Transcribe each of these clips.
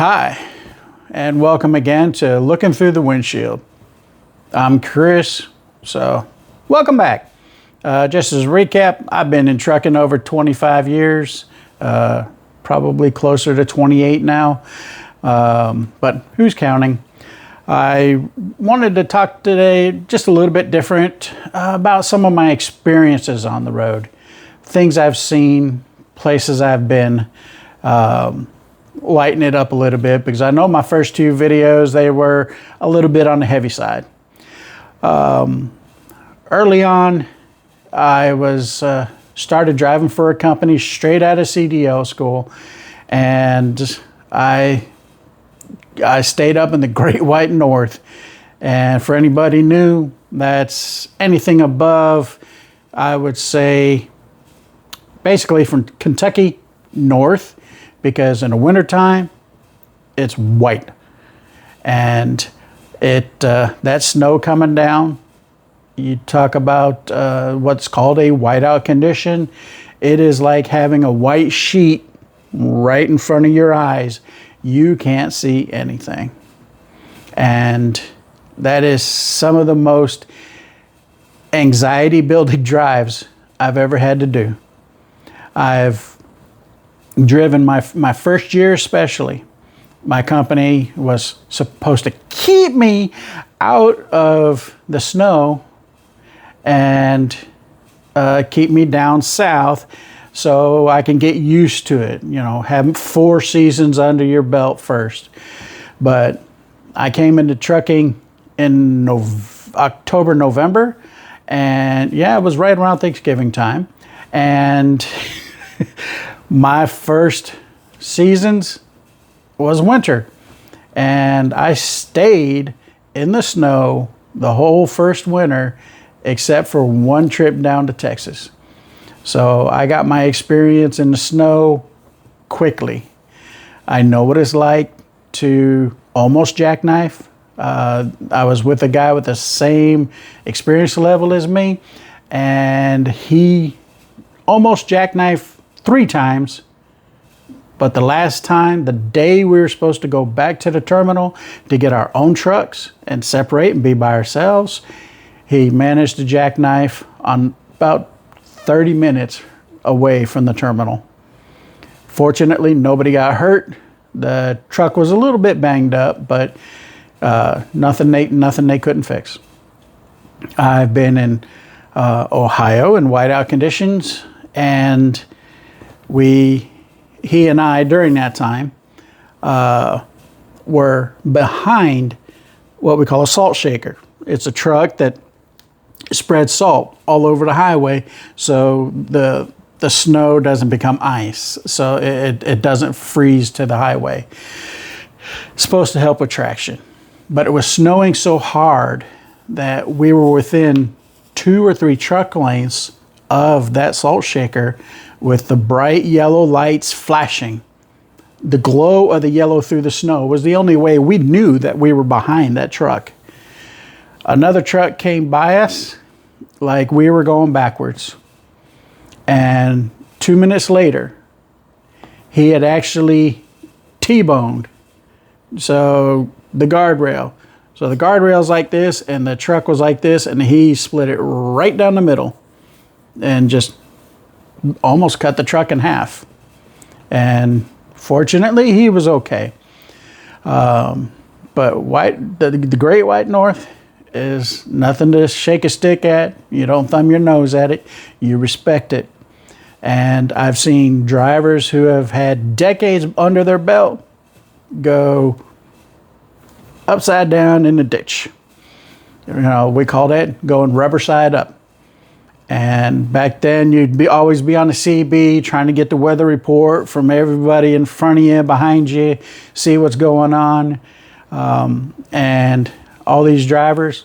Hi, and welcome again to Looking Through the Windshield. I'm Chris, so welcome back. Just as a recap, I've been in trucking over 25 years, probably closer to 28 now, but who's counting? I wanted to talk today just a little bit different about some of my experiences on the road, things I've seen, places I've been, lighten it up a little bit because I know my first two videos, they were a little bit on the heavy side. Early on, I was started driving for a company straight out of CDL school, and I stayed up in the Great White North. And for anybody new, that's anything above, I would say, basically from Kentucky north, because in the wintertime, it's white. And that snow coming down, you talk about what's called a whiteout condition. It is like having a white sheet right in front of your eyes. You can't see anything. And that is some of the most anxiety-building drives I've ever had to do. I've driven my first year especially. My company was supposed to keep me out of the snow and keep me down south so I can get used to it, you know, have 4 seasons under your belt first. But I came into trucking in October, November, and yeah, it was right around Thanksgiving time. And my first seasons was winter, and I stayed in the snow the whole first winter except for one trip down to Texas. So I got my experience in the snow quickly. I know what it's like to almost jackknife. I was with a guy with the same experience level as me, and he almost jackknifed 3 times, but the last time, the day we were supposed to go back to the terminal to get our own trucks and separate and be by ourselves, he managed to jackknife on about 30 minutes away from the terminal. Fortunately, nobody got hurt. The truck was a little bit banged up, but nothing they couldn't fix. I've been in Ohio in whiteout conditions, and he and I, during that time, were behind what we call a salt shaker. It's a truck that spreads salt all over the highway so the snow doesn't become ice, so it doesn't freeze to the highway. It's supposed to help with traction. But it was snowing so hard that we were within 2 or 3 truck lengths of that salt shaker with the bright yellow lights flashing. The glow of the yellow through the snow was the only way we knew that we were behind that truck. Another truck came by us like we were going backwards. And 2 minutes later, he had actually T-boned. So the guardrail. So the guardrail's like this, and the truck was like this, and he split it right down the middle and just almost cut the truck in half. And fortunately, he was okay. But the Great White North is nothing to shake a stick at. You don't thumb your nose at it. You respect it. And I've seen drivers who have had decades under their belt go upside down in the ditch. You know, we call that going rubber side up. And back then, you'd always be on the CB trying to get the weather report from everybody in front of you, behind you, see what's going on. And all these drivers,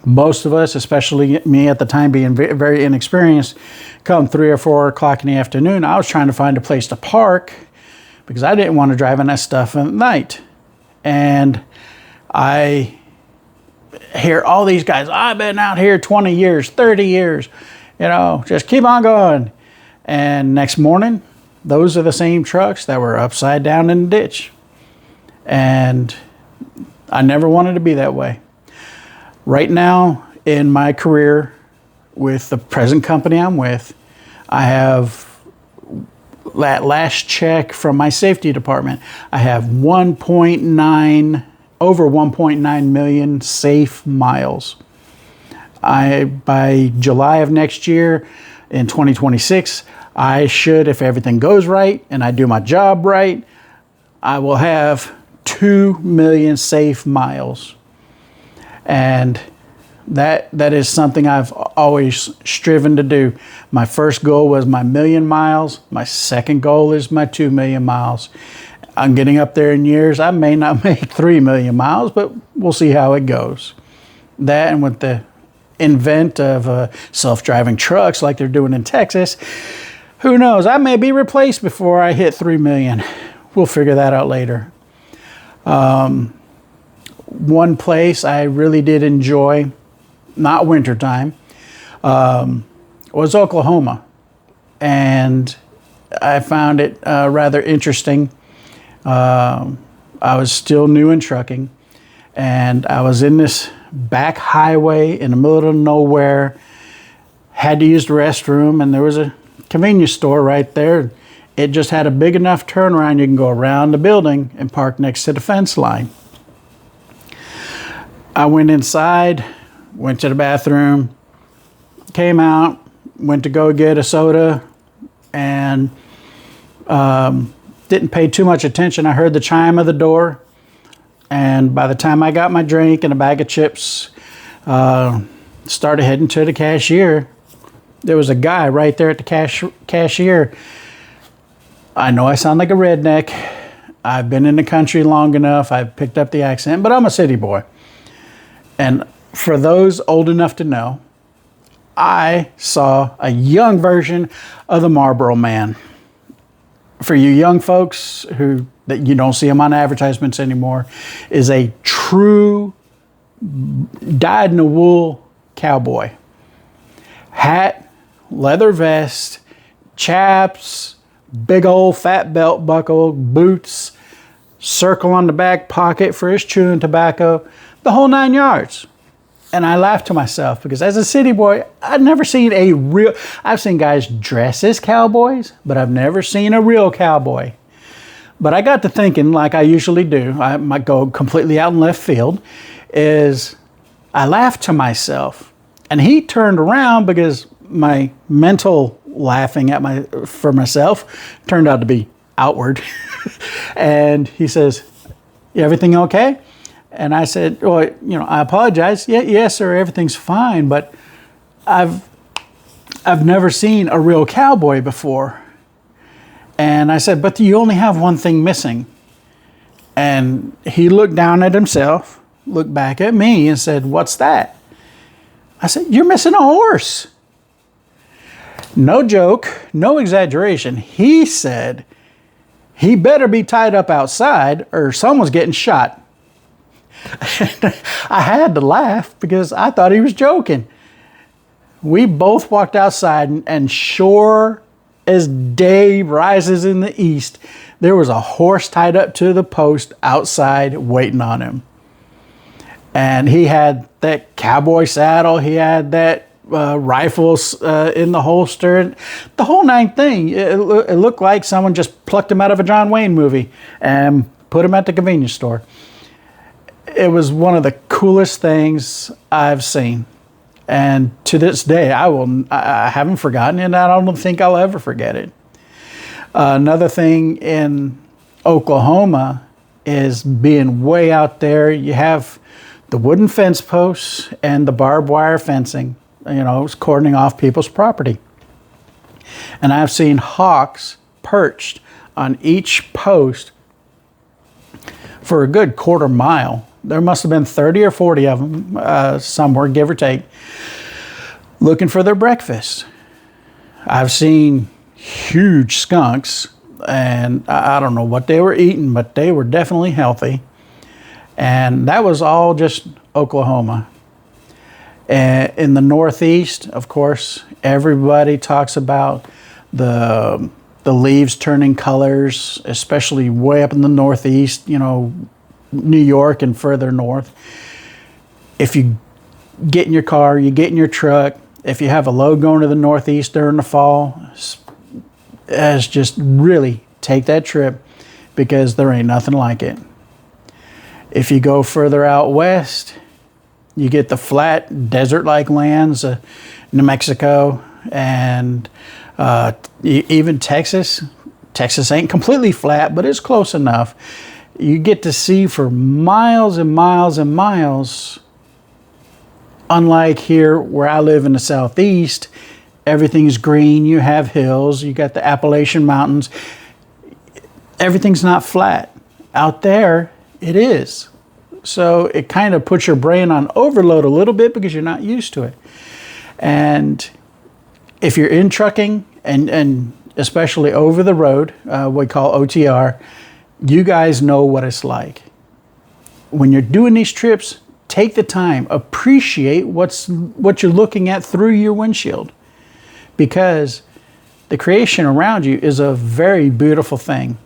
most of us, especially me at the time being very inexperienced, come 3 or 4 o'clock in the afternoon, I was trying to find a place to park because I didn't want to drive in that stuff at night. And I hear all these guys, I've been out here 20 years, 30 years, you know, just keep on going. And next morning, those are the same trucks that were upside down in the ditch. And I never wanted to be that way. Right now in my career with the present company I'm with, I have that last check from my safety department. I have over 1.9 million safe miles. By July of next year, in 2026, I should, if everything goes right and I do my job right, I will have 2 million safe miles. And that is something I've always striven to do. My first goal was my 1,000,000 miles. My second goal is my 2 million miles. I'm getting up there in years. I may not make 3 million miles, but we'll see how it goes. That, and with the invent of self-driving trucks like they're doing in Texas, who knows? I may be replaced before I hit 3 million. We'll figure that out later. One place I really did enjoy, not wintertime, was Oklahoma. And I found it rather interesting. I was still new in trucking, and I was in this back highway in the middle of nowhere, had to use the restroom, and there was a convenience store right there. It just had a big enough turnaround you can go around the building and park next to the fence line. I went inside, went to the bathroom, came out, went to go get a soda, and didn't pay too much attention. I heard the chime of the door, and by the time I got my drink and a bag of chips, started heading to the cashier, there was a guy right there at the cashier. I know I sound like a redneck. I've been in the country long enough. I've picked up the accent, but I'm a city boy. And for those old enough to know, I saw a young version of the Marlboro Man. For you young folks that you don't see him on advertisements anymore, is a true dyed-in-the-wool cowboy. Hat, leather vest, chaps, big old fat belt buckle, boots, circle on the back pocket for his chewing tobacco, the whole 9 yards. And I laughed to myself because as a city boy, I've never seen I've seen guys dress as cowboys, but I've never seen a real cowboy. But I got to thinking, like I usually do, I might go completely out in left field, is I laughed to myself. And he turned around because my mental laughing for myself turned out to be outward. And he says, "Everything okay?" And I said, "Well, I apologize. Yes, sir, everything's fine, but I've never seen a real cowboy before." And I said, "But you only have one thing missing." And he looked down at himself, looked back at me, and said, "What's that?" I said, "You're missing a horse." No joke, no exaggeration. He said, "He better be tied up outside or someone's getting shot." I had to laugh because I thought he was joking. We both walked outside, and sure as day rises in the east, there was a horse tied up to the post outside waiting on him. And he had that cowboy saddle, he had that rifles in the holster, the whole nine thing. It looked like someone just plucked him out of a John Wayne movie and put him at the convenience store. It was one of the coolest things I've seen. And to this day, I haven't forgotten it, and I don't think I'll ever forget it. Another thing in Oklahoma is being way out there. You have the wooden fence posts and the barbed wire fencing, it's cordoning off people's property. And I've seen hawks perched on each post for a good quarter mile. There must have been 30 or 40 of them, somewhere, give or take, looking for their breakfast. I've seen huge skunks, and I don't know what they were eating, but they were definitely healthy. And that was all just Oklahoma. In the Northeast, of course, everybody talks about the leaves turning colors, especially way up in the Northeast, New York and further north. If you get in your car, you get in your truck, if you have a load going to the Northeast during the fall, just really take that trip, because there ain't nothing like it. If you go further out west, you get the flat desert-like lands, New Mexico, and even Texas. Texas ain't completely flat, but it's close enough. You get to see for miles and miles and miles. Unlike here where I live in the Southeast, everything's green, you have hills, you got the Appalachian Mountains. Everything's not flat. Out there, it is. So it kind of puts your brain on overload a little bit because you're not used to it. And if you're in trucking and especially over the road, we call OTR, you guys know what it's like. When you're doing these trips, take the time, appreciate what you're looking at through your windshield, because the creation around you is a very beautiful thing.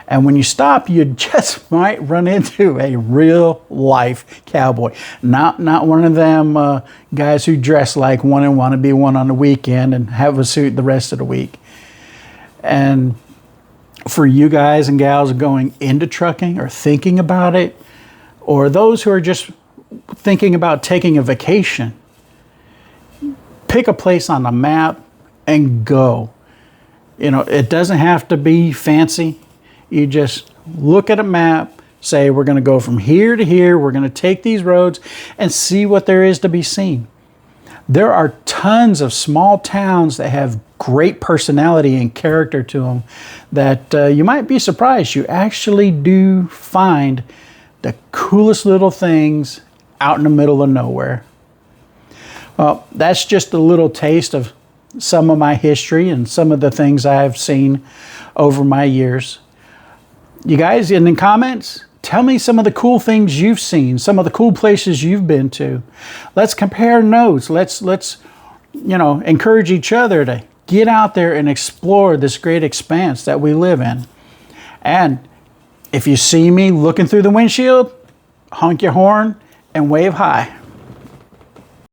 And when you stop, you just might run into a real life cowboy. Not one of them guys who dress like one and want to be one on the weekend and have a suit the rest of the week. And for you guys and gals going into trucking or thinking about it, or those who are just thinking about taking a vacation, pick a place on the map and go. You know, it doesn't have to be fancy. You just look at a map, say we're going to go from here to here, we're going to take these roads and see what there is to be seen. There are tons of small towns that have great personality and character to them that you might be surprised. You actually do find the coolest little things out in the middle of nowhere. Well, that's just a little taste of some of my history and some of the things I've seen over my years. You guys, in the comments, tell me some of the cool things you've seen, some of the cool places you've been to. Let's compare notes. Let's encourage each other to get out there and explore this great expanse that we live in. And if you see me looking through the windshield, honk your horn and wave hi.